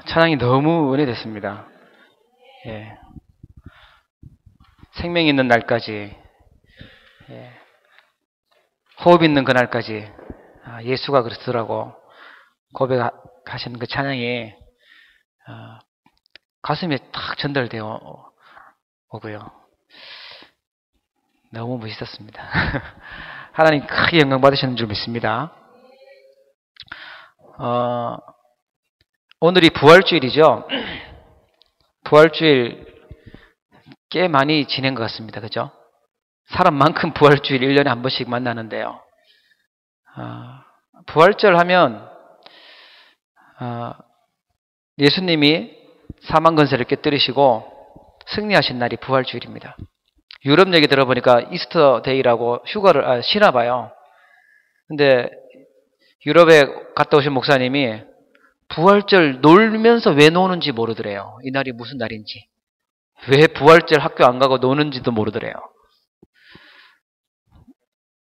찬양이 너무 은혜됐습니다. 예. 생명 있는 날까지, 예. 호흡 있는 그날까지, 예수가 그리스도라고 고백하시는 그 찬양이 가슴에 탁 전달되어 오고요. 너무 멋있었습니다. 하나님 크게 영광 받으시는 줄 믿습니다. 오늘이 부활주일이죠. 부활주일 꽤 많이 지낸 것 같습니다. 그죠? 사람만큼 부활주일 1년에 한 번씩 만나는데요. 부활절 하면 예수님이 사망건세를 깨뜨리시고 승리하신 날이 부활주일입니다. 유럽 얘기 들어보니까 이스터 데이라고 휴가를 쉬나 봐요. 근데 유럽에 갔다 오신 목사님이 부활절 놀면서 왜 노는지 모르더래요. 이 날이 무슨 날인지. 왜 부활절 학교 안 가고 노는지도 모르더래요.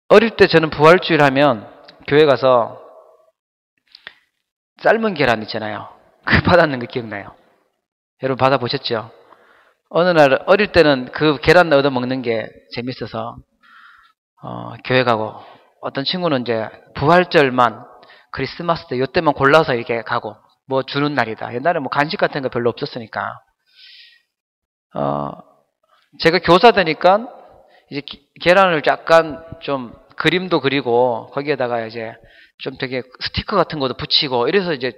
어릴 때 저는 부활주일 하면 교회 가서 삶은 계란 있잖아요. 그 받았는 거 기억나요. 여러분 받아보셨죠? 어느 날 어릴 때는 그 계란 얻어 먹는 게 재밌어서 교회 가고, 어떤 친구는 이제 부활절만, 크리스마스 때 이때만 골라서 이렇게 가고, 뭐 주는 날이다. 옛날에 뭐 간식 같은 거 별로 없었으니까. 제가 교사 되니까 이제 계란을 약간 좀 그림도 그리고 거기에다가 이제 좀 되게 스티커 같은 것도 붙이고 이래서 이제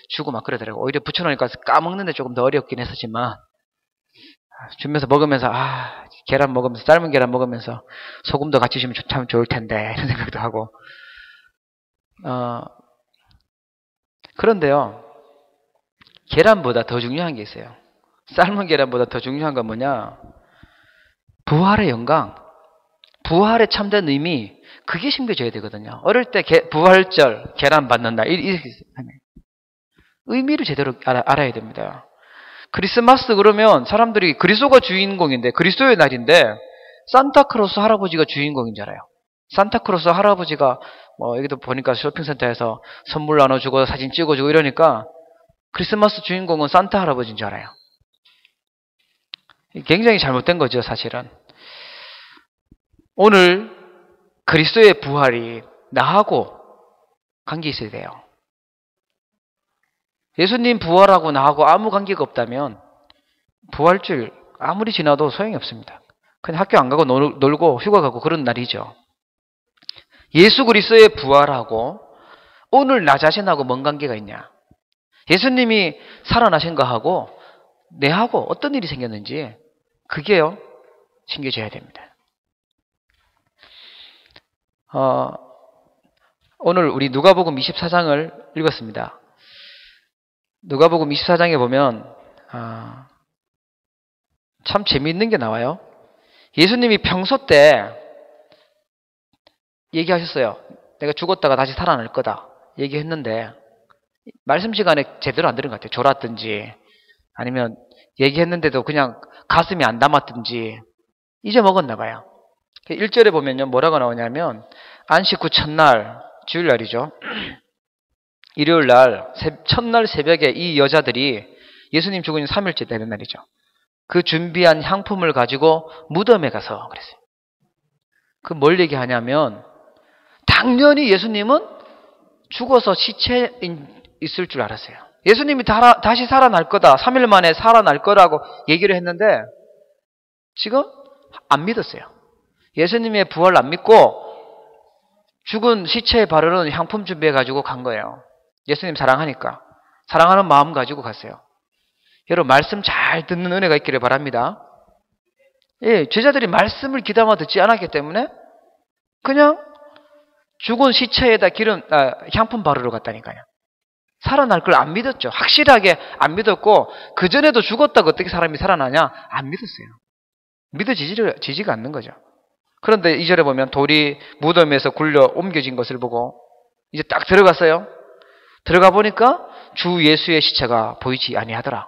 주고 막 그러더라고요. 오히려 붙여놓으니까 까먹는데 조금 더 어렵긴 했었지만, 주면서 먹으면서 계란 먹으면서, 삶은 계란 먹으면서 소금도 같이 주면 참 좋을 텐데 이런 생각도 하고. 그런데요, 계란보다 더 중요한 게 있어요. 삶은 계란보다 더 중요한 건 뭐냐? 부활의 영광, 부활의 참된 의미, 그게 심겨져야 되거든요. 어릴 때 부활절 계란 받는 날, 이렇게 의미를 제대로 알아야 됩니다. 크리스마스 그러면 사람들이 그리스도가 주인공인데, 그리스도의 날인데 산타크로스 할아버지가 주인공인 줄 알아요. 산타크로스 할아버지가 여기도 보니까 쇼핑센터에서 선물 나눠주고 사진 찍어주고 이러니까 크리스마스 주인공은 산타 할아버지인 줄 알아요. 굉장히 잘못된 거죠, 사실은. 오늘 그리스도의 부활이 나하고 관계 있어야 돼요. 예수님 부활하고 나하고 아무 관계가 없다면 부활주일 아무리 지나도 소용이 없습니다. 그냥 학교 안 가고 놀고 휴가 가고 그런 날이죠. 예수 그리스도의 부활하고 오늘 나 자신하고 뭔 관계가 있냐? 예수님이 살아나신 거하고 내하고 어떤 일이 생겼는지 그게요, 신겨져야 됩니다. 오늘 우리 누가복음 24장을 읽었습니다. 누가복음 24장에 보면 참 재미있는 게 나와요. 예수님이 평소 때 얘기하셨어요. 내가 죽었다가 다시 살아날 거다 얘기했는데 말씀 시간에 제대로 안 들은 것 같아요. 졸았든지 아니면 얘기했는데도 그냥 가슴이 안 담았든지 잊어먹었나 봐요. 1절에 보면요, 뭐라고 나오냐면 안식 후 첫날, 주일날이죠. 일요일날 첫날 새벽에 이 여자들이 예수님 죽은 지 3일째 되는 날이죠. 그 준비한 향품을 가지고 무덤에 가서 그랬어요. 그 뭘 얘기하냐면 당연히 예수님은 죽어서 시체에 있을 줄 알았어요. 예수님이 다시 살아날 거다, 3일 만에 살아날 거라고 얘기를 했는데 지금 안 믿었어요. 예수님의 부활을 안 믿고 죽은 시체에 바르는 향품 준비해가지고 간 거예요. 예수님 사랑하니까. 사랑하는 마음 가지고 갔어요. 여러분, 말씀 잘 듣는 은혜가 있기를 바랍니다. 예, 제자들이 말씀을 귀담아 듣지 않았기 때문에 그냥 죽은 시체에다 향품 바르러 갔다니까요. 살아날 걸 안 믿었죠. 확실하게 안 믿었고, 그전에도 죽었다고 어떻게 사람이 살아나냐? 안 믿었어요. 믿어지지가 않는 거죠. 그런데 2절에 보면 돌이 무덤에서 굴려 옮겨진 것을 보고 이제 딱 들어갔어요. 들어가 보니까 주 예수의 시체가 보이지 아니하더라.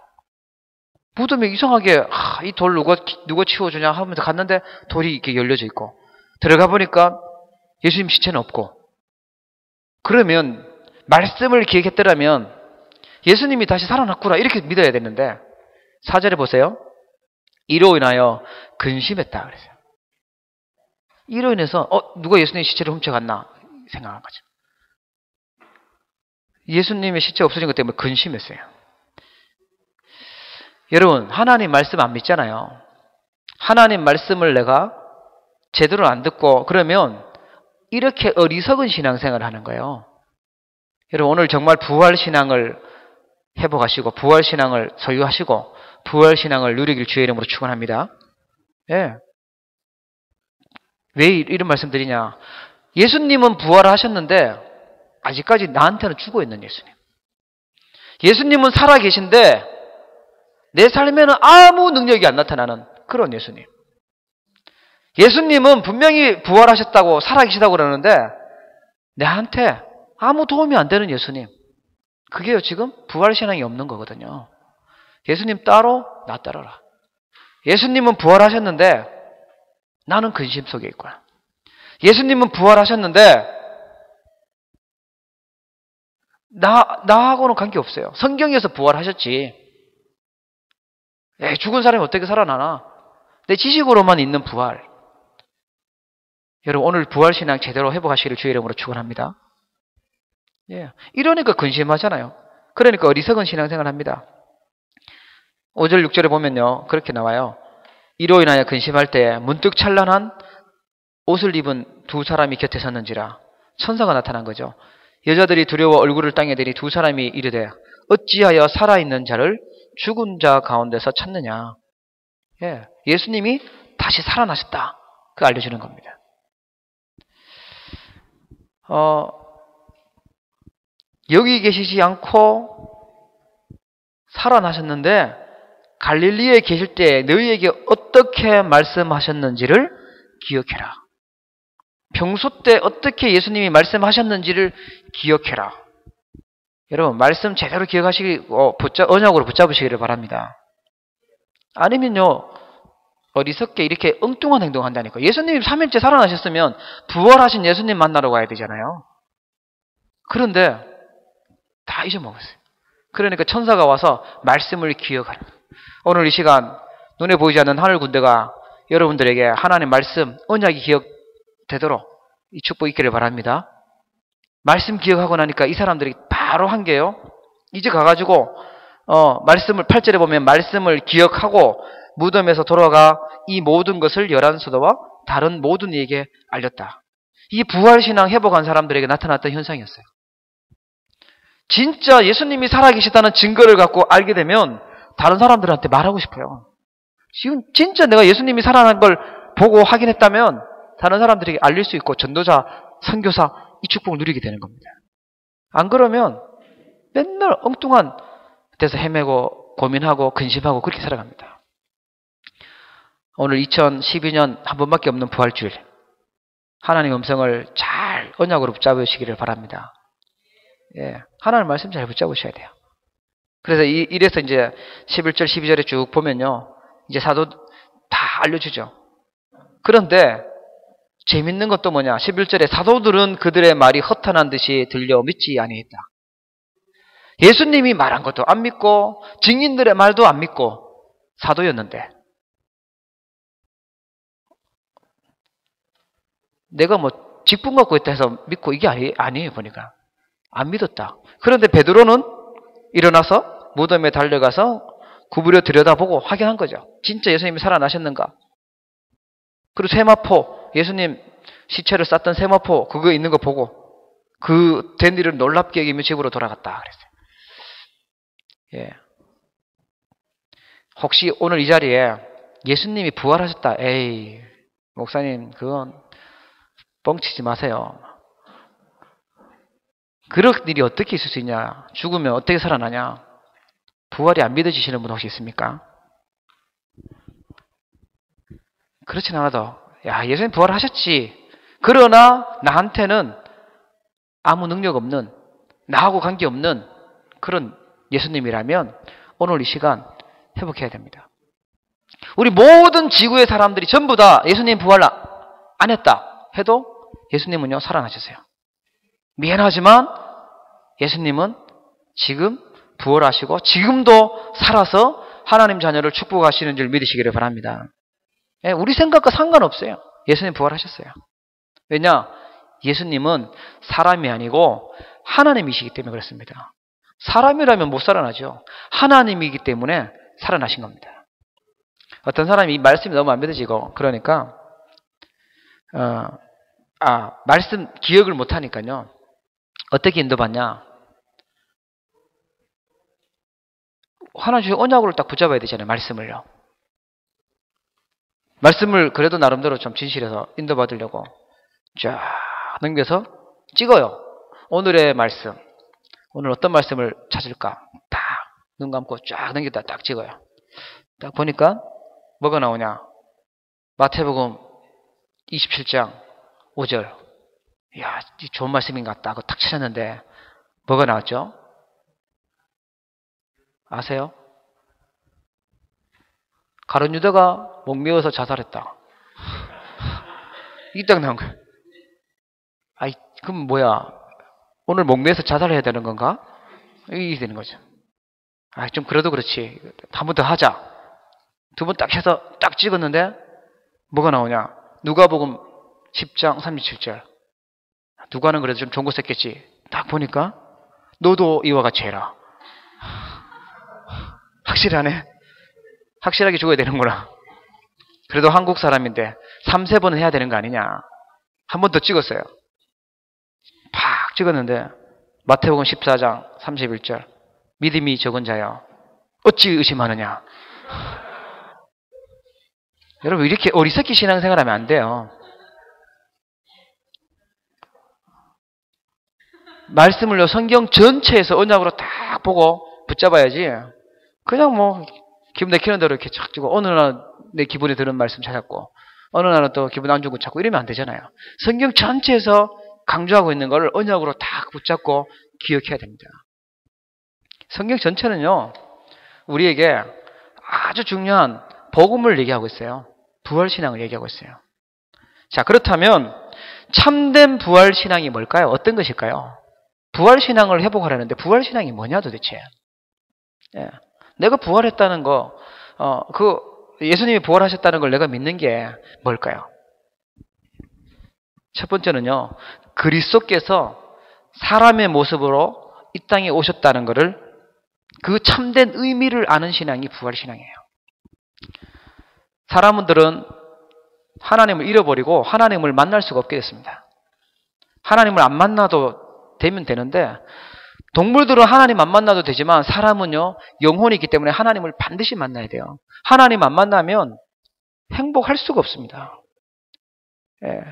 무덤에 이상하게 이 돌 누가 치워주냐 하면서 갔는데 돌이 이렇게 열려져 있고, 들어가 보니까 예수님 시체는 없고. 그러면 말씀을 기억했더라면 예수님이 다시 살아났구나 이렇게 믿어야 되는데 4절에 보세요. 이로 인하여 근심했다 그랬어요. 이로 인해서 누가 예수님의 시체를 훔쳐갔나 생각한 거죠. 예수님의 시체 없어진 것 때문에 근심했어요. 여러분, 하나님 말씀 안 믿잖아요. 하나님 말씀을 내가 제대로 안 듣고 그러면 이렇게 어리석은 신앙생활을 하는 거예요. 여러분, 오늘 정말 부활신앙을 회복하시고 부활신앙을 소유하시고 부활신앙을 누리길 주의 이름으로 축원합니다. 예. 왜 이런 말씀 드리냐. 예수님은 부활하셨는데 아직까지 나한테는 죽어있는 예수님. 예수님은 살아계신데 내 삶에는 아무 능력이 안 나타나는 그런 예수님. 예수님은 분명히 부활하셨다고 살아계시다고 그러는데 나한테 아무 도움이 안 되는 예수님. 그게요 지금 부활신앙이 없는 거거든요. 예수님 따로 나 따라라. 예수님은 부활하셨는데 나는 근심 속에 있고요. 예수님은 부활하셨는데 나하고는 관계없어요. 성경에서 부활하셨지. 죽은 사람이 어떻게 살아나나? 내 지식으로만 있는 부활. 여러분 오늘 부활신앙 제대로 회복하시기를 주의 이름으로 축원합니다. 예. 이러니까 근심하잖아요. 그러니까 어리석은 신앙생활 합니다. 5절 6절에 보면요. 그렇게 나와요. 이로 인하여 근심할 때 문득 찬란한 옷을 입은 두 사람이 곁에 섰는지라. 천사가 나타난 거죠. 여자들이 두려워 얼굴을 땅에 대니 두 사람이 이르되 어찌하여 살아있는 자를 죽은 자 가운데서 찾느냐. 예. 예수님이 다시 살아나셨다. 그거 알려주는 겁니다. 여기 계시지 않고 살아나셨는데 갈릴리에 계실 때 너희에게 어떻게 말씀하셨는지를 기억해라. 평소 때 어떻게 예수님이 말씀하셨는지를 기억해라. 여러분 말씀 제대로 기억하시고 언약으로 붙잡으시기를 바랍니다. 아니면요 어리석게 이렇게 엉뚱한 행동한다니까. 예수님이 3일째 살아나셨으면 부활하신 예수님 만나러 가야 되잖아요. 그런데 다 잊어먹었어요. 그러니까 천사가 와서 말씀을 기억하라. 오늘 이 시간 눈에 보이지 않는 하늘 군대가 여러분들에게 하나님 말씀 언약이 기억되도록 이 축복 있기를 바랍니다. 말씀 기억하고 나니까 이 사람들이 바로 한 게요. 이제 가가지고 말씀을 8절에 보면 말씀을 기억하고 무덤에서 돌아가 이 모든 것을 열한 사도와 다른 모든 이에게 알렸다. 이 부활신앙 회복한 사람들에게 나타났던 현상이었어요. 진짜 예수님이 살아계시다는 증거를 갖고 알게 되면 다른 사람들한테 말하고 싶어요. 지금 진짜 내가 예수님이 살아난 걸 보고 확인했다면 다른 사람들에게 알릴 수 있고 전도자, 선교사 이 축복을 누리게 되는 겁니다. 안 그러면 맨날 엉뚱한 데서 헤매고 고민하고 근심하고 그렇게 살아갑니다. 오늘 2012년 한 번밖에 없는 부활주일 하나님의 음성을 잘 언약으로 붙잡으시기를 바랍니다. 예, 하나님 말씀 잘 붙잡으셔야 돼요. 그래서 이래서 이제 11절 12절에 쭉 보면요 이제 사도 다 알려주죠. 그런데 재밌는 것도 뭐냐 11절에 사도들은 그들의 말이 허탄한 듯이 들려 믿지 아니했다. 예수님이 말한 것도 안 믿고 증인들의 말도 안 믿고 사도였는데 내가 뭐 직분 갖고 있다 해서 믿고 이게 아니에요. 보니까 안 믿었다. 그런데 베드로는 일어나서 무덤에 달려가서 구부려 들여다보고 확인한 거죠. 진짜 예수님이 살아나셨는가. 그리고 세마포 예수님 시체를 쌌던 세마포 그거 있는 거 보고 그 된 일을 놀랍게 여기며 집으로 돌아갔다 그랬어요. 예. 혹시 오늘 이 자리에 예수님이 부활하셨다. 에이 목사님 그건 뻥치지 마세요. 그럴 일이 어떻게 있을 수 있냐. 죽으면 어떻게 살아나냐. 부활이 안 믿어지시는 분 혹시 있습니까? 그렇진 않아도 야 예수님 부활하셨지. 그러나 나한테는 아무 능력 없는 나하고 관계없는 그런 예수님이라면 오늘 이 시간 회복해야 됩니다. 우리 모든 지구의 사람들이 전부 다 예수님 부활 안 했다 해도 예수님은요 살아나셨어요. 미안하지만 예수님은 지금 부활하시고 지금도 살아서 하나님 자녀를 축복하시는 줄 믿으시기를 바랍니다. 예, 우리 생각과 상관없어요. 예수님 부활하셨어요. 왜냐? 예수님은 사람이 아니고 하나님이시기 때문에 그렇습니다. 사람이라면 못 살아나죠. 하나님이기 때문에 살아나신 겁니다. 어떤 사람이 이 말씀이 너무 안 믿어지고 그러니까 말씀 기억을 못 하니까요. 어떻게 인도받냐? 하나님 주신 언약으로 딱 붙잡아야 되잖아요. 말씀을요. 말씀을 그래도 나름대로 좀 진실해서 인도받으려고 쫙 넘겨서 찍어요. 오늘의 말씀. 오늘 어떤 말씀을 찾을까? 딱 눈 감고 쫙 넘기다 딱 찍어요. 딱 보니까 뭐가 나오냐? 마태복음 27장 5절. 이야, 좋은 말씀인 것 같다 하고 딱 찾았는데 뭐가 나왔죠? 아세요? 가룟 유다가 목매어서 자살했다. 이게 딱 나온 거예요. 아이, 그럼 뭐야? 오늘 목매어서 자살해야 되는 건가? 이게 되는 거죠. 좀 그래도 그렇지. 한 번 더 하자. 두 번 딱 해서 딱 찍었는데 뭐가 나오냐? 누가복음 10장 37절. 누가는 그래도 좀 좋은 거 썼겠지. 딱 보니까 너도 이와 같이 해라. 확실하네. 확실하게 죽어야 되는구나. 그래도 한국 사람인데 3-4번은 해야 되는 거 아니냐. 한 번 더 찍었어요. 팍 찍었는데 마태복음 14장 31절. 믿음이 적은 자여 어찌 의심하느냐. 여러분 이렇게 어리석기 신앙생활하면 안 돼요. 말씀을요 성경 전체에서 언약으로 딱 보고 붙잡아야지. 그냥 뭐 기분 내키는 대로 이렇게 착 주고 어느 날 내 기분에 드는 말씀 찾았고 어느 날은 또 기분 안 좋은 거 찾고 이러면 안 되잖아요. 성경 전체에서 강조하고 있는 걸 언약으로 딱 붙잡고 기억해야 됩니다. 성경 전체는요 우리에게 아주 중요한 복음을 얘기하고 있어요. 부활신앙을 얘기하고 있어요. 자, 그렇다면 참된 부활신앙이 뭘까요? 어떤 것일까요? 부활신앙을 회복하려는데 부활신앙이 뭐냐 도대체? 예. 내가 부활했다는 거, 예수님이 부활하셨다는 걸 내가 믿는 게 뭘까요? 첫 번째는요, 그리스도께서 사람의 모습으로 이 땅에 오셨다는 것을 그 참된 의미를 아는 신앙이 부활신앙이에요. 사람들은 하나님을 잃어버리고 하나님을 만날 수가 없게 됐습니다. 하나님을 안 만나도 되면 되는데 동물들은 하나님 안 만나도 되지만 사람은요 영혼이 있기 때문에 하나님을 반드시 만나야 돼요. 하나님 안 만나면 행복할 수가 없습니다.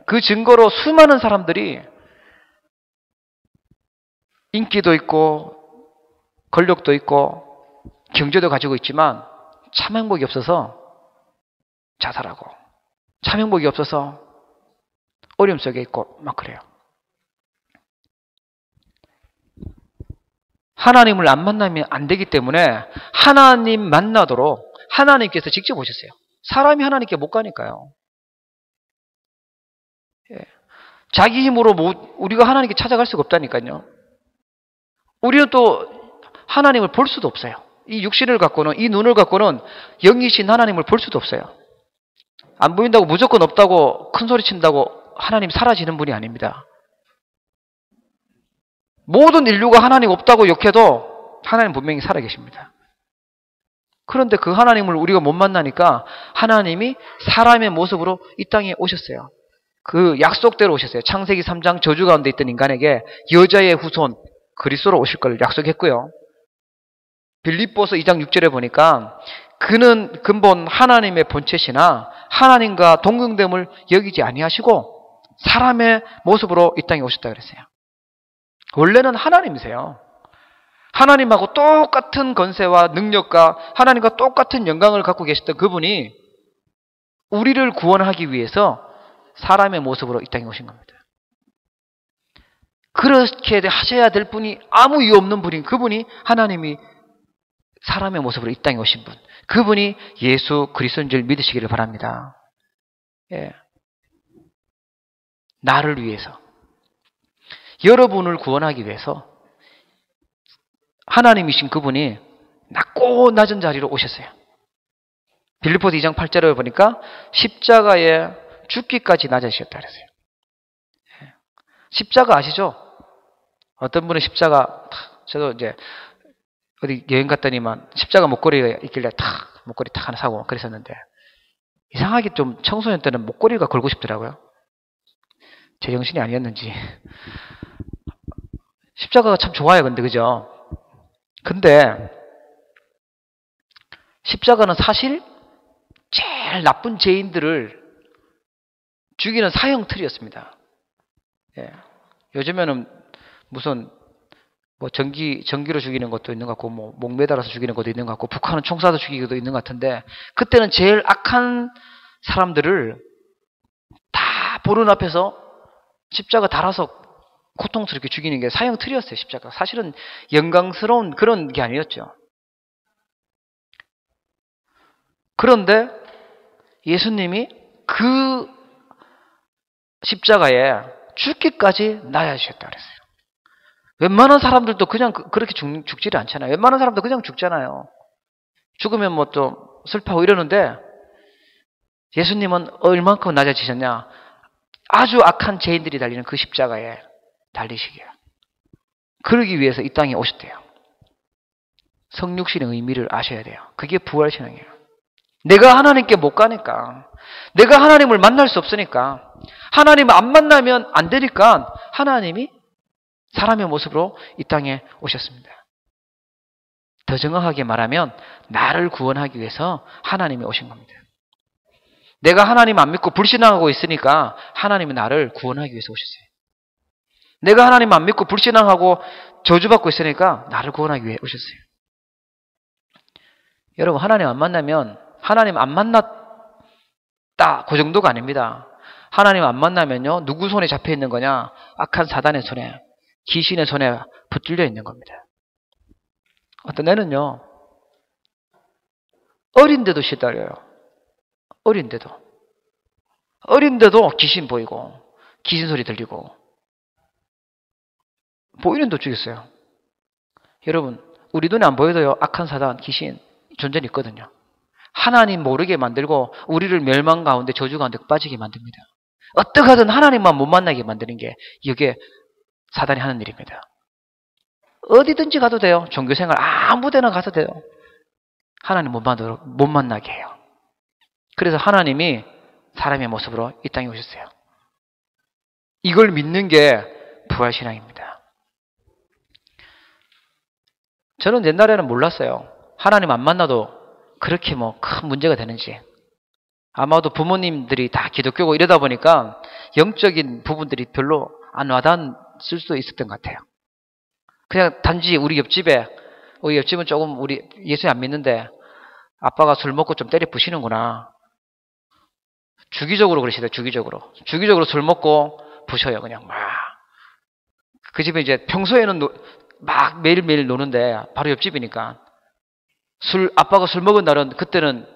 그 증거로 수많은 사람들이 인기도 있고 권력도 있고 경제도 가지고 있지만 참 행복이 없어서 자살하고 참 행복이 없어서 어려움 속에 있고 막 그래요. 하나님을 안 만나면 안 되기 때문에 하나님 만나도록 하나님께서 직접 오셨어요. 사람이 하나님께 못 가니까요. 자기 힘으로 우리가 하나님께 찾아갈 수가 없다니까요. 우리는 또 하나님을 볼 수도 없어요. 이 육신을 갖고는, 이 눈을 갖고는 영이신 하나님을 볼 수도 없어요. 안 보인다고 무조건 없다고 큰 소리 친다고 하나님 사라지는 분이 아닙니다. 모든 인류가 하나님 없다고 욕해도 하나님 분명히 살아계십니다. 그런데 그 하나님을 우리가 못 만나니까 하나님이 사람의 모습으로 이 땅에 오셨어요. 그 약속대로 오셨어요. 창세기 3장 저주 가운데 있던 인간에게 여자의 후손 그리스도로 오실 걸 약속했고요. 빌립보서 2장 6절에 보니까 그는 근본 하나님의 본체시나 하나님과 동등됨을 여기지 아니하시고 사람의 모습으로 이 땅에 오셨다 그랬어요. 원래는 하나님이세요. 하나님하고 똑같은 권세와 능력과 하나님과 똑같은 영광을 갖고 계셨던 그분이 우리를 구원하기 위해서 사람의 모습으로 이 땅에 오신 겁니다. 그렇게 하셔야 될 분이 아무 이유 없는 분인 그분이 하나님이 사람의 모습으로 이 땅에 오신 분. 그분이 예수 그리스도인 줄 믿으시기를 바랍니다. 예. 나를 위해서. 여러분을 구원하기 위해서 하나님이신 그분이 낮고 낮은 자리로 오셨어요. 빌립보서 2장 8절을 보니까 십자가에 죽기까지 낮아지셨다 그랬어요. 십자가 아시죠? 어떤 분은 십자가, 저도 이제 어디 여행 갔더니만 십자가 목걸이가 있길래 목걸이 탁 하나 사고 그랬었는데, 이상하게 좀 청소년 때는 목걸이가 걸고 싶더라고요. 제 정신이 아니었는지. 십자가가 참 좋아요, 근데, 그죠? 근데, 십자가는 사실 제일 나쁜 죄인들을 죽이는 사형 틀이었습니다. 예. 요즘에는 무슨 뭐 전기로 죽이는 것도 있는 것 같고, 뭐 목 매달아서 죽이는 것도 있는 것 같고, 북한은 총 쏴서 죽이기도 있는 것 같은데, 그때는 제일 악한 사람들을 다 보는 앞에서 십자가 달아서 고통스럽게 죽이는 게 사형 틀이었어요. 십자가 사실은 영광스러운 그런 게 아니었죠. 그런데 예수님이 그 십자가에 죽기까지 나아지셨다 그랬어요. 웬만한 사람들도 그냥 그렇게 죽지를 않잖아요. 웬만한 사람도 그냥 죽잖아요. 죽으면 뭐 좀 슬퍼하고 이러는데, 예수님은 얼만큼 낮아지셨냐? 아주 악한 죄인들이 달리는 그 십자가에 달리시게요. 그러기 위해서 이 땅에 오셨대요. 성육신의 의미를 아셔야 돼요. 그게 부활신앙이에요. 내가 하나님께 못 가니까, 내가 하나님을 만날 수 없으니까, 하나님을 안 만나면 안 되니까 하나님이 사람의 모습으로 이 땅에 오셨습니다. 더 정확하게 말하면 나를 구원하기 위해서 하나님이 오신 겁니다. 내가 하나님 안 믿고 불신앙하고 있으니까 하나님이 나를 구원하기 위해서 오셨어요. 내가 하나님 안 믿고 불신앙하고 저주받고 있으니까 나를 구원하기 위해 오셨어요. 여러분, 하나님 안 만나면, 하나님 안 만났다, 그 정도가 아닙니다. 하나님 안 만나면요, 누구 손에 잡혀 있는 거냐? 악한 사단의 손에, 귀신의 손에 붙들려 있는 겁니다. 어떤 애는요, 어린데도 시달려요. 어린데도 귀신 보이고, 귀신 소리 들리고, 보이는데 죽였어요. 여러분, 우리 눈에 안 보여도요, 악한 사단, 귀신 존재는 있거든요. 하나님 모르게 만들고 우리를 멸망 가운데, 저주 가운데 빠지게 만듭니다. 어떻게 하든 하나님만 못 만나게 만드는 게 이게 사단이 하는 일입니다. 어디든지 가도 돼요. 종교생활 아무 데나 가도 돼요. 하나님 못 만나게 해요. 그래서 하나님이 사람의 모습으로 이 땅에 오셨어요. 이걸 믿는 게 부활신앙입니다. 저는 옛날에는 몰랐어요. 하나님 안 만나도 그렇게 뭐 큰 문제가 되는지. 아마도 부모님들이 다 기독교고 이러다 보니까 영적인 부분들이 별로 안 와닿았을 수도 있었던 것 같아요. 그냥 단지 우리 옆집은 조금 우리 예수 안 믿는데 아빠가 술 먹고 좀 때려 부시는구나. 주기적으로 그러시대요. 주기적으로 술 먹고 부셔요. 그냥 막. 그 집에 이제 평소에는 막 매일매일 노는데 바로 옆집이니까 아빠가 술 먹은 날은 그때는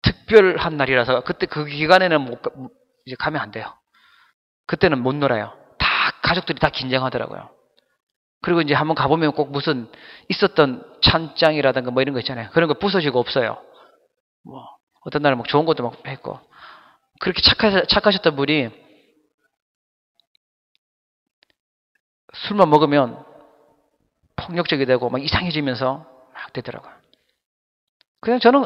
특별한 날이라서 그때 그 기간에는 이제 가면 안 돼요. 그때는 못 놀아요. 다 가족들이 다 긴장하더라고요. 그리고 이제 한번 가보면 꼭 무슨 있었던 찬장이라든가 뭐 이런 거 있잖아요. 그런 거 부서지고 없어요. 뭐 어떤 날은 막 좋은 것도 막 했고. 그렇게 착하셨던 분이 술만 먹으면 폭력적이 되고 막 이상해지면서 막 되더라고요. 그냥 저는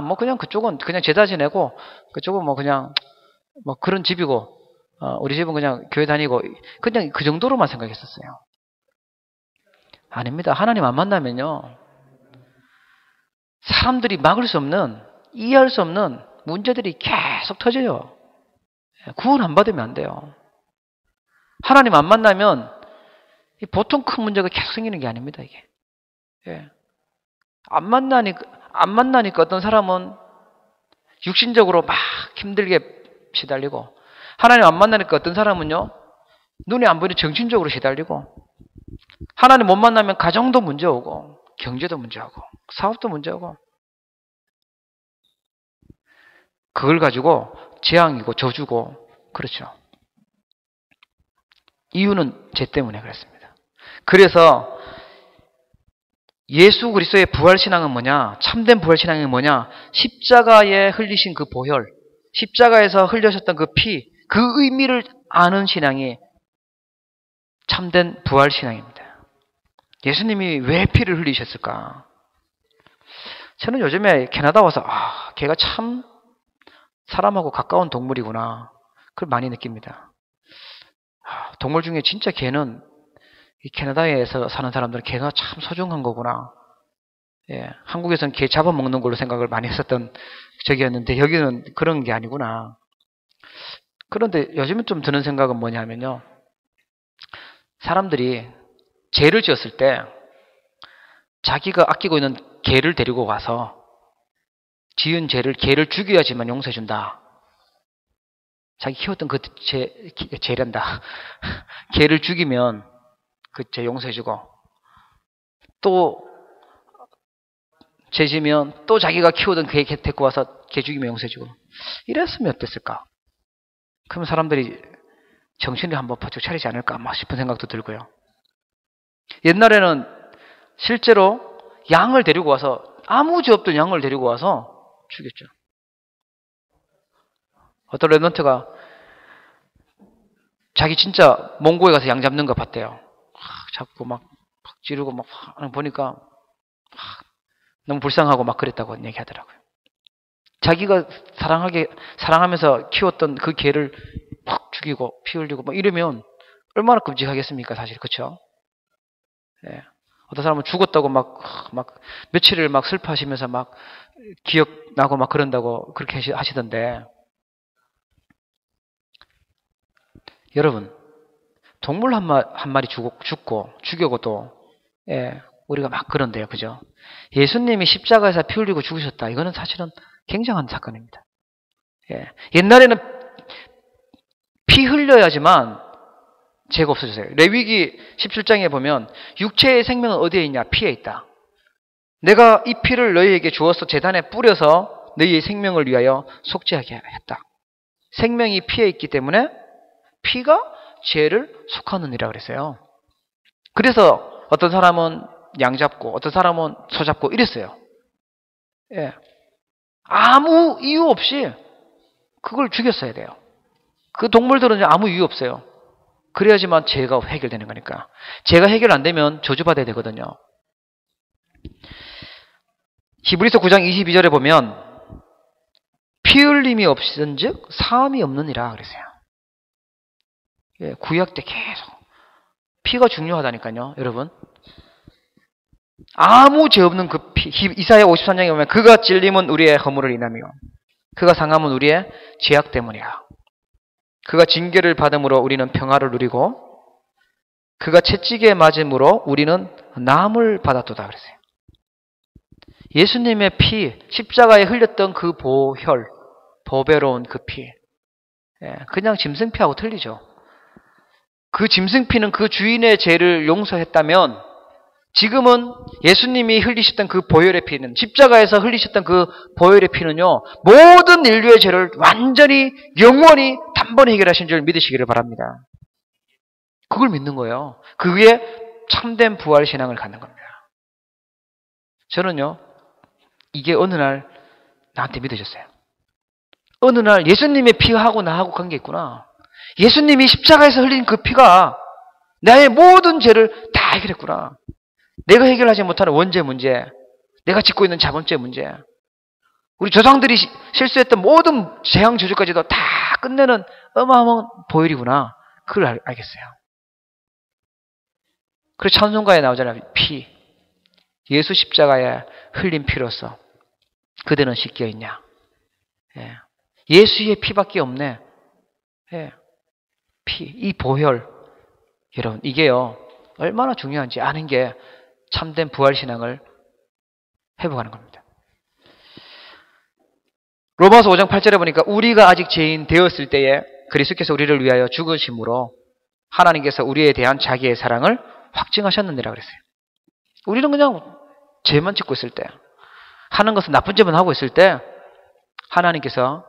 뭐 그냥 그쪽은 그냥 제사 지내고 그쪽은 뭐 그냥 뭐 그런 집이고 우리 집은 그냥 교회 다니고 그냥 그 정도로만 생각했었어요. 아닙니다. 하나님 안 만나면요, 사람들이 막을 수 없는, 이해할 수 없는 문제들이 계속 터져요. 구원 안 받으면 안 돼요. 하나님 안 만나면 보통 큰 문제가 계속 생기는 게 아닙니다, 이게. 예. 안 만나니까 어떤 사람은 육신적으로 막 힘들게 시달리고, 하나님 안 만나니까 어떤 사람은요, 눈에 안 보이는 정신적으로 시달리고, 하나님 못 만나면 가정도 문제 오고, 경제도 문제 오고, 사업도 문제 오고, 그걸 가지고 재앙이고 저주고, 그렇죠. 이유는 죄 때문에 그렇습니다. 그래서 예수 그리스도의 부활신앙은 뭐냐? 참된 부활신앙이 뭐냐? 십자가에 흘리신 그 보혈, 십자가에서 흘려셨던 그 피, 그 의미를 아는 신앙이 참된 부활신앙입니다. 예수님이 왜 피를 흘리셨을까? 저는 요즘에 캐나다 와서 걔가 참 사람하고 가까운 동물이구나. 그걸 많이 느낍니다. 동물 중에 진짜 개는 이 캐나다에서 사는 사람들은 개가 참 소중한 거구나. 예, 한국에서는 개 잡아먹는 걸로 생각을 많이 했었던 적이었는데 여기는 그런 게 아니구나. 그런데 요즘에 좀 드는 생각은 뭐냐면요. 사람들이 죄를 지었을 때 자기가 아끼고 있는 개를 데리고 가서 지은 개를 죽여야지만 용서해준다. 자기 키웠던 그 죄란다. 개를 죽이면 그 죄 용서해주고 또 죄 지면 또 자기가 키우던 개 데리고 와서 개 죽이면 용서해주고 이랬으면 어땠을까? 그러면 사람들이 정신을 한번 바짝 차리지 않을까 싶은 생각도 들고요. 옛날에는 실제로 양을 데리고 와서 아무 죄 없던 양을 데리고 와서 죽였죠. 어떤 랩런트가 자기 진짜 몽고에 가서 양 잡는 거 봤대요. 잡고 막 찌르고 막 보니까 너무 불쌍하고 막 그랬다고 얘기하더라고요. 자기가 사랑하면서 키웠던 그 개를 막 죽이고 피 흘리고 막 이러면 얼마나 끔찍하겠습니까, 사실. 그렇죠? 예. 어떤 사람은 죽었다고 막 며칠을 막 슬퍼하시면서 막 기억나고 막 그런다고 그렇게 하시던데. 여러분, 동물 한 마리 죽고 죽여고도 예, 우리가 막 그런데요. 그죠? 예수님이 십자가에서 피 흘리고 죽으셨다. 이거는 사실은 굉장한 사건입니다. 예. 옛날에는 피 흘려야지만 죄가 없어졌어요. 레위기 17장에 보면 육체의 생명은 어디에 있냐? 피에 있다. 내가 이 피를 너희에게 주어서 제단에 뿌려서 너희의 생명을 위하여 속죄하게 했다. 생명이 피에 있기 때문에 피가 죄를 속하느니라 그랬어요. 그래서 어떤 사람은 양 잡고 어떤 사람은 소 잡고 이랬어요. 예. 아무 이유 없이 그걸 죽였어야 돼요. 그 동물들은 아무 이유 없어요. 그래야지만 죄가 해결되는 거니까. 죄가 해결 안 되면 저주받아야 되거든요. 히브리서 9장 22절에 보면 피 흘림이 없은즉 사함이 없느니라 그랬어요. 예, 구약 때 계속 피가 중요하다니까요, 여러분. 아무 죄 없는 그 피, 이사야 53장에 보면 그가 찔림은 우리의 허물을 인하며 그가 상함은 우리의 죄악 때문이야. 그가 징계를 받음으로 우리는 평화를 누리고 그가 채찍에 맞음으로 우리는 나음을 받았도다 그랬어요. 예수님의 피, 십자가에 흘렸던 그 보혈, 보배로운 그 피, 그냥 짐승피하고 틀리죠. 그 짐승피는 그 주인의 죄를 용서했다면 지금은 예수님이 흘리셨던 그 보혈의 피는, 십자가에서 흘리셨던 그 보혈의 피는요, 모든 인류의 죄를 완전히 영원히 단번에 해결하신 줄 믿으시기를 바랍니다. 그걸 믿는 거예요. 그게 참된 부활신앙을 갖는 겁니다. 저는요, 이게 어느 날 나한테 믿어졌어요. 어느 날 예수님의 피하고 나하고 관계 있구나. 예수님이 십자가에서 흘린 그 피가 나의 모든 죄를 다 해결했구나. 내가 해결하지 못하는 원죄 문제, 내가 짓고 있는 자본죄 문제, 우리 조상들이 실수했던 모든 재앙 저주까지도 다 끝내는 어마어마한 보혈이구나. 그걸 알겠어요. 그래서 찬송가에 나오잖아요. 피. 예수 십자가에 흘린 피로서 그대는 씻겨 있냐. 예. 예수의 피밖에 없네. 예. 피. 이 보혈. 여러분, 이게요, 얼마나 중요한지 아는 게 참된 부활신앙을 회복하는 겁니다. 로마서 5장 8절에 보니까 우리가 아직 죄인 되었을 때에 그리스도께서 우리를 위하여 죽으심으로 하나님께서 우리에 대한 자기의 사랑을 확증하셨느니라 그랬어요. 우리는 그냥 죄만 짓고 있을 때, 하는 것은 나쁜 죄만 하고 있을 때 하나님께서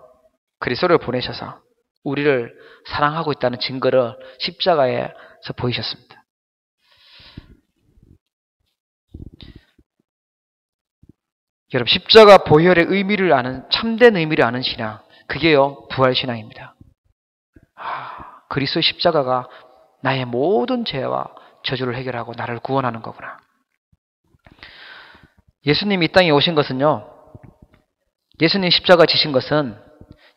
그리스도를 보내셔서 우리를 사랑하고 있다는 증거를 십자가에서 보이셨습니다. 여러분, 십자가 보혈의 의미를 아는, 참된 의미를 아는 신앙, 그게요 부활신앙입니다. 그리스도의 십자가가 나의 모든 죄와 저주를 해결하고 나를 구원하는 거구나. 예수님이 이 땅에 오신 것은요, 예수님 십자가 지신 것은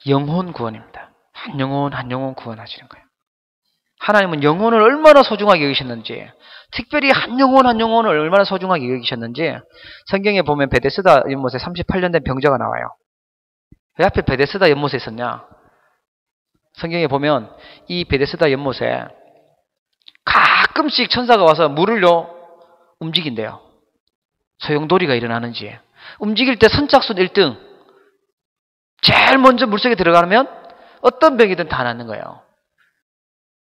영혼 구원입니다. 한 영혼 구원하시는 거예요. 하나님은 영혼을 얼마나 소중하게 여기셨는지, 특별히 한 영혼을 얼마나 소중하게 여기셨는지 성경에 보면 베데스다 연못에 38년 된 병자가 나와요. 왜 하필 베데스다 연못에 있었냐? 성경에 보면 이 베데스다 연못에 가끔씩 천사가 와서 물을요 움직인대요. 소용돌이가 일어나는지. 움직일 때 선착순 1등, 제일 먼저 물속에 들어가면 어떤 병이든 다 낫는 거예요.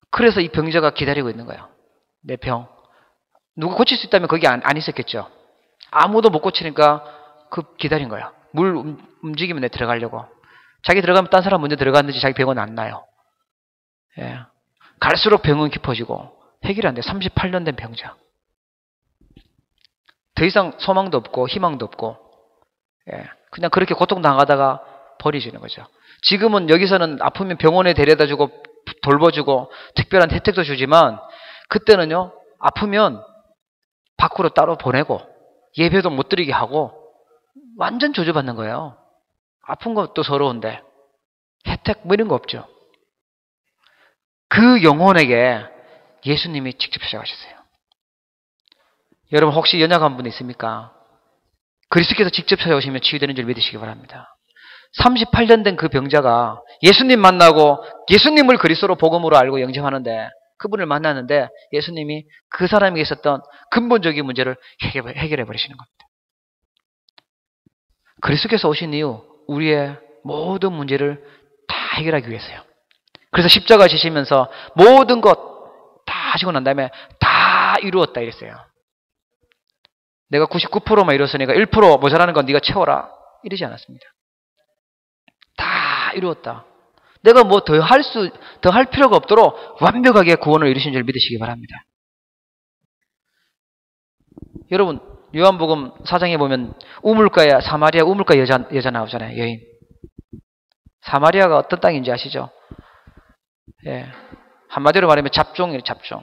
그래서 이 병자가 기다리고 있는 거예요. 내 병. 누가 고칠 수 있다면 거기 안 있었겠죠. 아무도 못 고치니까 기다린 거예요. 물 움직이면 내 들어가려고. 자기 들어가면 딴 사람 먼저 들어갔는지 자기 병은 안 나요. 예. 갈수록 병은 깊어지고 해결이 안 돼. 38년 된 병자. 더 이상 소망도 없고 희망도 없고, 예. 그냥 그렇게 고통당하다가 버리시는 거죠. 지금은 여기서는 아프면 병원에 데려다 주고 돌봐주고 특별한 혜택도 주지만, 그때는요 아프면 밖으로 따로 보내고 예배도 못 드리게 하고 완전 저주받는 거예요. 아픈 것도 서러운데 혜택 뭐 이런 거 없죠. 그 영혼에게 예수님이 직접 찾아가셨어요. 여러분, 혹시 연약한 분 있습니까? 그리스도께서 직접 찾아오시면 치유되는 줄 믿으시기 바랍니다. 38년 된 그 병자가 예수님 만나고 예수님을 그리스도로 복음으로 알고 영접하는데, 그분을 만나는데 예수님이 그 사람에게 있었던 근본적인 문제를 해결해 버리시는 겁니다. 그리스도께서 오신 이유, 우리의 모든 문제를 다 해결하기 위해서요. 그래서 십자가 지시면서 모든 것 다 하시고 난 다음에 다 이루었다 이랬어요. 내가 99%만 이뤘으니까 1% 모자라는 건 네가 채워라 이러지 않았습니다. 다 이루었다. 내가 뭐 더 할 필요가 없도록 완벽하게 구원을 이루신 줄 믿으시기 바랍니다. 여러분, 요한복음 4장에 보면 우물가에 사마리아 우물가 여자 나오잖아요. 여인. 사마리아가 어떤 땅인지 아시죠? 예. 한마디로 말하면 잡종이에요. 잡종.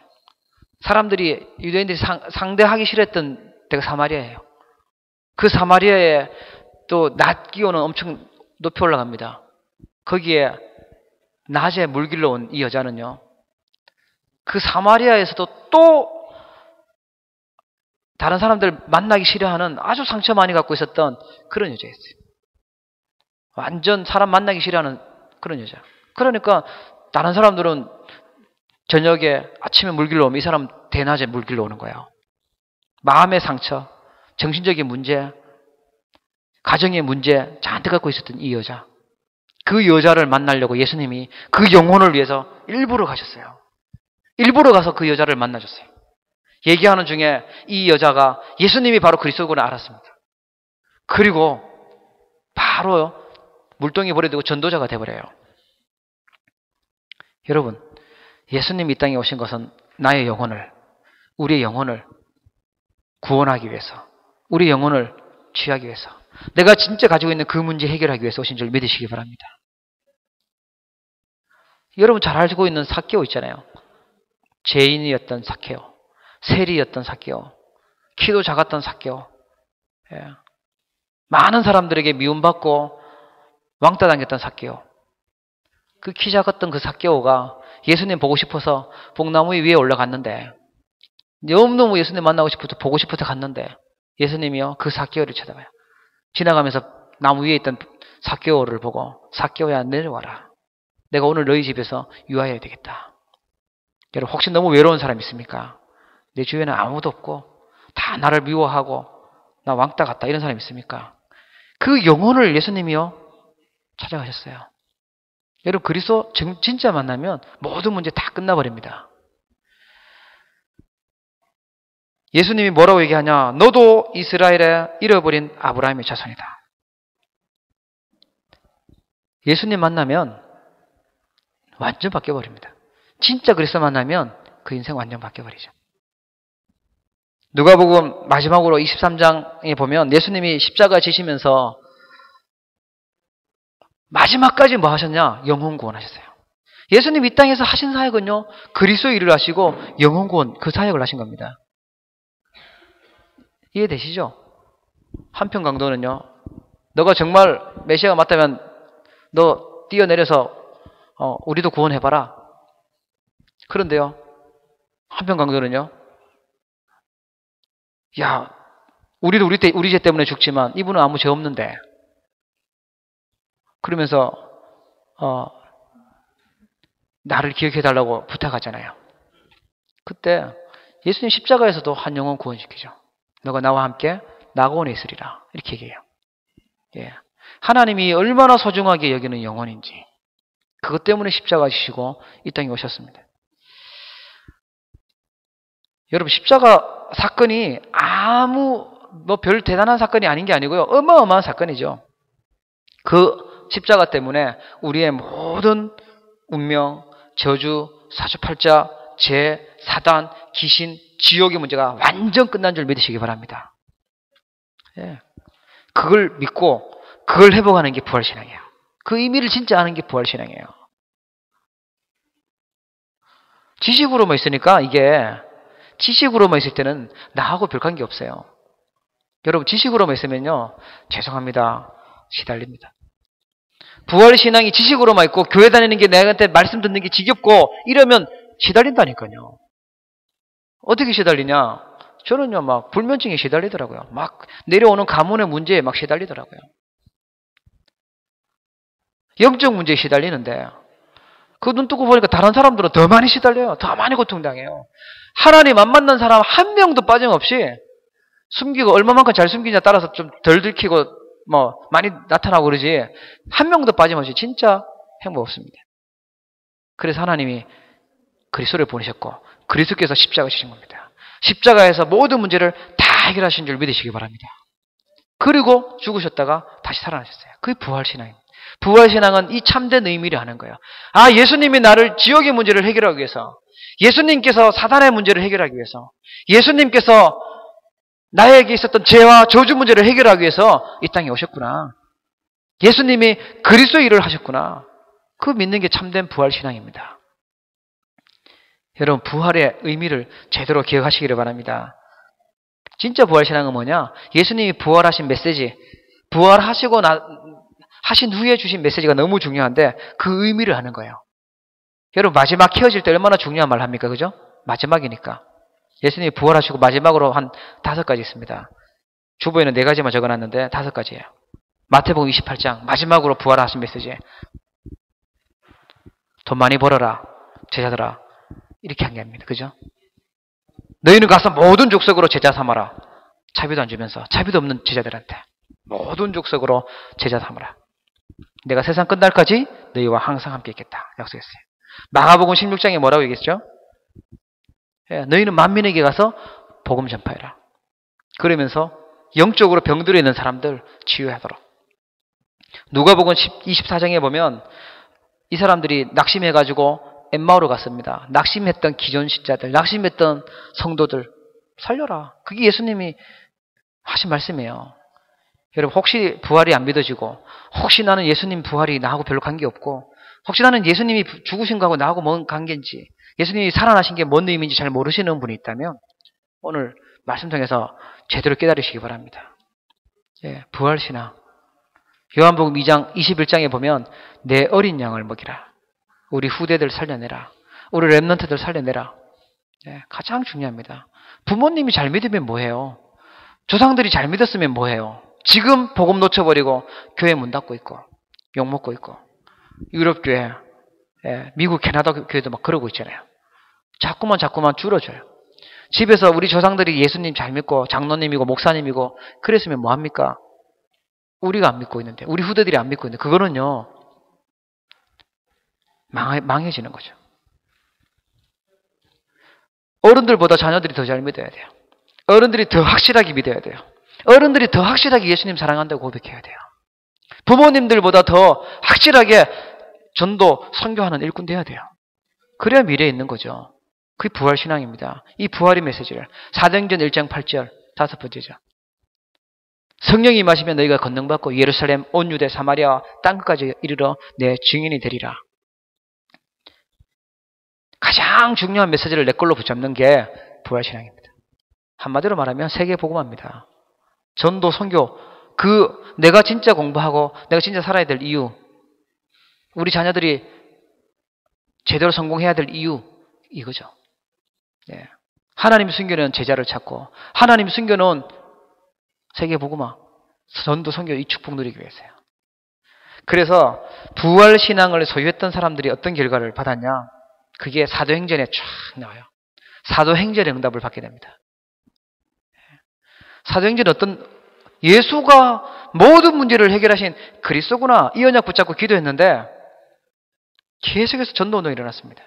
사람들이, 유대인들이 상대하기 싫었던 데가 사마리아예요. 그 사마리아에 또 낮 기온은 엄청 높이 올라갑니다. 거기에 낮에 물길로 온 이 여자는요, 그 사마리아에서도 또 다른 사람들 만나기 싫어하는 아주 상처 많이 갖고 있었던 그런 여자였어요. 완전 사람 만나기 싫어하는 그런 여자. 그러니까 다른 사람들은 저녁에 아침에 물길로 오면 이 사람 대낮에 물길로 오는 거예요. 마음의 상처, 정신적인 문제, 가정의 문제 잔뜩 갖고 있었던 이 여자. 그 여자를 만나려고 예수님이 그 영혼을 위해서 일부러 가셨어요. 일부러 가서 그 여자를 만나줬어요. 얘기하는 중에 이 여자가 예수님이 바로 그리스도구나 알았습니다. 그리고 바로 물동이 버려두고 전도자가 돼버려요. 여러분, 예수님이 이 땅에 오신 것은 나의 영혼을, 우리의 영혼을 구원하기 위해서, 우리 영혼을 취하기 위해서, 내가 진짜 가지고 있는 그 문제 해결하기 위해서 오신 줄 믿으시기 바랍니다. 여러분 잘 알고 있는 삭개오 있잖아요. 죄인이었던 삭개오, 세리였던 삭개오, 키도 작았던 삭개오, 예. 많은 사람들에게 미움받고 왕따 당했던 삭개오. 그 키 작았던 그 삭개오가 예수님 보고 싶어서 복나무 위에 올라갔는데, 너무너무 예수님 만나고 싶어서 보고 싶어서 갔는데 예수님이요 그 삭개오를 쳐다봐요. 지나가면서 나무 위에 있던 삭개오를 보고, 삭개오야 내려와라. 내가 오늘 너희 집에서 유하여야 되겠다. 여러분, 혹시 너무 외로운 사람 있습니까? 내 주위에는 아무도 없고 다 나를 미워하고 나 왕따 같다 이런 사람 있습니까? 그 영혼을 예수님이요 찾아가셨어요. 여러분, 그리스도 진짜 만나면 모든 문제 다 끝나버립니다. 예수님이 뭐라고 얘기하냐? 너도 이스라엘에 잃어버린 아브라함의 자손이다. 예수님 만나면 완전 바뀌어버립니다. 진짜 그리스도 만나면 그 인생 완전 바뀌어버리죠. 누가복음 마지막으로 23장에 보면 예수님이 십자가 지시면서 마지막까지 뭐 하셨냐? 영혼 구원하셨어요. 예수님 이 땅에서 하신 사역은요, 그리스도의 일을 하시고 영혼 구원 그 사역을 하신 겁니다. 이해되시죠? 한편 강도는요, 너가 정말 메시아가 맞다면 너 뛰어내려서 우리도 구원해봐라. 그런데요, 한편 강도는요, 야, 우리도 우리 죄 때문에 죽지만 이분은 아무 죄 없는데. 그러면서 나를 기억해달라고 부탁하잖아요. 그때 예수님 십자가에서도 한 영혼 구원시키죠. 너가 나와 함께 낙원에 있으리라. 이렇게 얘기해요. 예. 하나님이 얼마나 소중하게 여기는 영혼인지 그것 때문에 십자가 지시고 이 땅에 오셨습니다. 여러분, 십자가 사건이 아무 별 대단한 사건이 아닌 게 아니고요. 어마어마한 사건이죠. 그 십자가 때문에 우리의 모든 운명, 저주, 사주팔자, 죄, 사단, 귀신, 지옥의 문제가 완전 끝난 줄 믿으시기 바랍니다. 예. 그걸 믿고 그걸 회복하는 게 부활신앙이에요. 그 의미를 진짜 아는 게 부활신앙이에요. 지식으로만 있으니까 이게 지식으로만 있을 때는 나하고 별 관계 없어요. 여러분, 지식으로만 있으면요, 죄송합니다, 시달립니다. 부활신앙이 지식으로만 있고 교회 다니는 게 내한테 말씀 듣는 게 지겹고 이러면 시달린다니까요. 어떻게 시달리냐? 저는요, 막 불면증에 시달리더라고요. 막 내려오는 가문의 문제에 막 시달리더라고요. 영적 문제에 시달리는데 그 눈 뜨고 보니까 다른 사람들은 더 많이 시달려요. 더 많이 고통당해요. 하나님 안 만난 사람 한 명도 빠짐없이 숨기고 얼마만큼 잘 숨기냐에 따라서 좀 덜 들키고 많이 나타나고 그러지 한 명도 빠짐없이 진짜 행복 없습니다. 그래서 하나님이 그리스도를 보내셨고 그리스도께서 십자가 지신 겁니다. 십자가에서 모든 문제를 다 해결하신 줄 믿으시기 바랍니다. 그리고 죽으셨다가 다시 살아나셨어요. 그게 부활신앙입니다. 부활신앙은 이 참된 의미를 하는 거예요. 예수님이 나를 지옥의 문제를 해결하기 위해서, 예수님께서 사단의 문제를 해결하기 위해서, 예수님께서 나에게 있었던 죄와 저주 문제를 해결하기 위해서 이 땅에 오셨구나. 예수님이 그리스도의 일을 하셨구나. 그 믿는 게 참된 부활신앙입니다. 여러분, 부활의 의미를 제대로 기억하시기를 바랍니다. 진짜 부활신앙은 뭐냐? 예수님이 부활하신 메시지, 부활하시고 하신 후에 주신 메시지가 너무 중요한데 그 의미를 하는 거예요. 여러분, 마지막 헤어질 때 얼마나 중요한 말 합니까? 그죠? 마지막이니까. 예수님이 부활하시고 마지막으로 한 5가지 있습니다. 주보에는 4가지만 적어놨는데 5가지예요. 마태복음 28장 마지막으로 부활하신 메시지. 돈 많이 벌어라, 제자들아. 이렇게 한 게 아닙니다. 그죠? 너희는 가서 모든 족속으로 제자 삼아라. 차비도 안 주면서, 차비도 없는 제자들한테 모든 족속으로 제자 삼아라. 내가 세상 끝날까지 너희와 항상 함께 있겠다 약속했어요. 마가복음 16장에 뭐라고 얘기했죠? 너희는 만민에게 가서 복음 전파해라. 그러면서 영적으로 병들어 있는 사람들 치유하도록. 누가복음 24장에 보면 이 사람들이 낙심해가지고 엠마오로 갔습니다. 낙심했던 기존 신자들, 낙심했던 성도들 살려라. 그게 예수님이 하신 말씀이에요. 여러분, 혹시 부활이 안 믿어지고, 혹시 나는 예수님 부활이 나하고 별로 관계없고, 혹시 나는 예수님이 죽으신 거하고 나하고 뭔 관계인지, 예수님이 살아나신 게 뭔 의미인지 잘 모르시는 분이 있다면 오늘 말씀 통해서 제대로 깨달으시기 바랍니다. 부활신앙. 요한복음 2장 21장에 보면 내 어린 양을 먹이라. 우리 후대들 살려내라. 우리 렘넌트들 살려내라. 가장 중요합니다. 부모님이 잘 믿으면 뭐해요? 조상들이 잘 믿었으면 뭐해요? 지금 복음 놓쳐버리고 교회 문 닫고 있고 욕먹고 있고 유럽 교회, 미국 캐나다 교회도 막 그러고 있잖아요. 자꾸만 줄어져요. 집에서 우리 조상들이 예수님 잘 믿고 장로님이고 목사님이고 그랬으면 뭐합니까? 우리가 안 믿고 있는데, 우리 후대들이 안 믿고 있는데 그거는요 망해지는 거죠. 어른들보다 자녀들이 더 잘 믿어야 돼요. 어른들이 더 확실하게 믿어야 돼요. 어른들이 더 확실하게 예수님 사랑한다고 고백해야 돼요. 부모님들보다 더 확실하게 전도, 선교하는 일꾼 돼야 돼요. 그래야 미래에 있는 거죠. 그게 부활신앙입니다. 이 부활의 메시지를 사도행전 1장 8절 5번째죠. 성령이 임하시면 너희가 권능받고 예루살렘 온 유대 사마리아 땅끝까지 이르러 내 증인이 되리라. 가장 중요한 메시지를 내 걸로 붙잡는 게 부활신앙입니다. 한마디로 말하면 세계복음화입니다. 전도, 선교, 내가 진짜 공부하고 내가 진짜 살아야 될 이유, 우리 자녀들이 제대로 성공해야 될 이유, 이거죠. 네. 하나님 순교는 제자를 찾고, 하나님 순교는 세계복음화, 전도, 선교 이 축복 누리기 위해서요. 그래서 부활신앙을 소유했던 사람들이 어떤 결과를 받았냐? 그게 사도행전에 쫙 나와요. 사도행전의 응답을 받게 됩니다. 사도행전은 예수가 모든 문제를 해결하신 그리스도구나, 이 언약 붙잡고 기도했는데 계속해서 전도운동이 일어났습니다.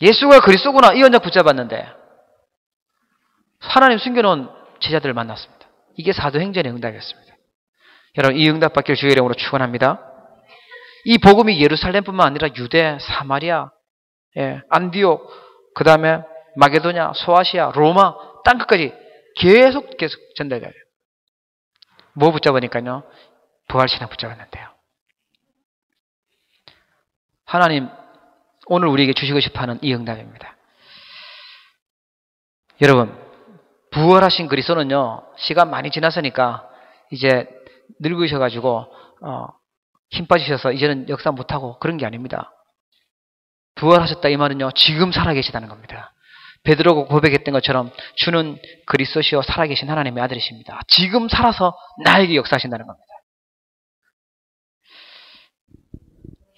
예수가 그리스도구나, 이 언약 붙잡았는데 하나님 숨겨놓은 제자들을 만났습니다. 이게 사도행전의 응답이었습니다. 여러분, 이 응답 받길 주의 이름으로 축원합니다. 이 복음이 예루살렘뿐만 아니라 유대, 사마리아, 안디옥, 그 다음에 마게도냐, 소아시아, 로마 땅끝까지 계속 전달돼요. 뭐 붙잡으니까요? 부활신앙 붙잡았는데요. 하나님 오늘 우리에게 주시고 싶어하는 이 응답입니다. 여러분, 부활하신 그리스도는요, 시간 많이 지났으니까 이제 늙으셔가지고 힘 빠지셔서 이제는 역사 못하고 그런 게 아닙니다. 부활하셨다 이 말은요, 지금 살아계시다는 겁니다. 베드로가 고백했던 것처럼 주는 그리스도시요 살아계신 하나님의 아들이십니다. 지금 살아서 나에게 역사하신다는 겁니다.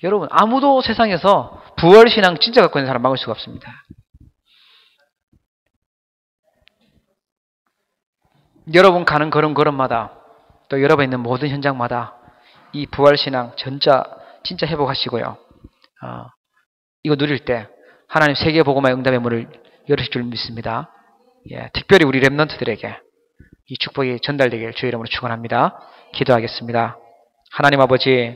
여러분, 아무도 세상에서 부활신앙 진짜 갖고 있는 사람 막을 수가 없습니다. 여러분 가는 걸음걸음마다 또 여러분 있는 모든 현장마다 이 부활신앙 진짜 회복하시고요. 이거 누릴 때 하나님 세계복음화의 응답의 문을 열으실 줄 믿습니다. 특별히 우리 렘넌트들에게 이 축복이 전달되길 주의 이름으로 축원합니다. 기도하겠습니다. 하나님 아버지,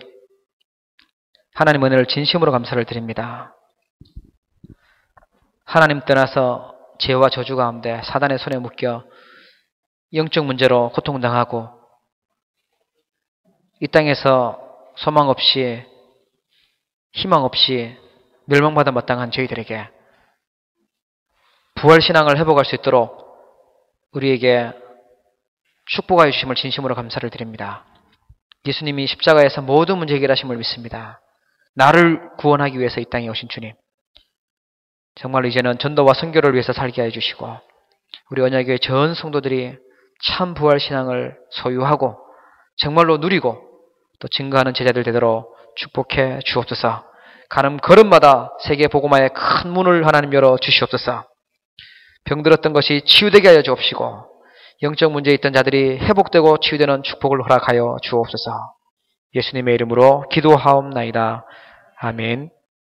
하나님 은혜를 진심으로 감사를 드립니다. 하나님 떠나서 죄와 저주 가운데 사단의 손에 묶여 영적 문제로 고통당하고 이 땅에서 소망 없이 희망 없이 멸망받아 마땅한 저희들에게 부활신앙을 회복할 수 있도록 우리에게 축복하여 주심을 진심으로 감사를 드립니다. 예수님이 십자가에서 모든 문제 해결하심을 믿습니다. 나를 구원하기 위해서 이 땅에 오신 주님, 정말 이제는 전도와 선교를 위해서 살게 해주시고 우리 언약교회 전 성도들이 참 부활신앙을 소유하고 정말로 누리고 또 증거하는 제자들 되도록 축복해 주옵소서. 가는 걸음마다 세계 복음화의 큰 문을 하나님 열어 주시옵소서. 병들었던 것이 치유되게 하여 주옵시고 영적 문제에 있던 자들이 회복되고 치유되는 축복을 허락하여 주옵소서. 예수님의 이름으로 기도하옵나이다. 아멘.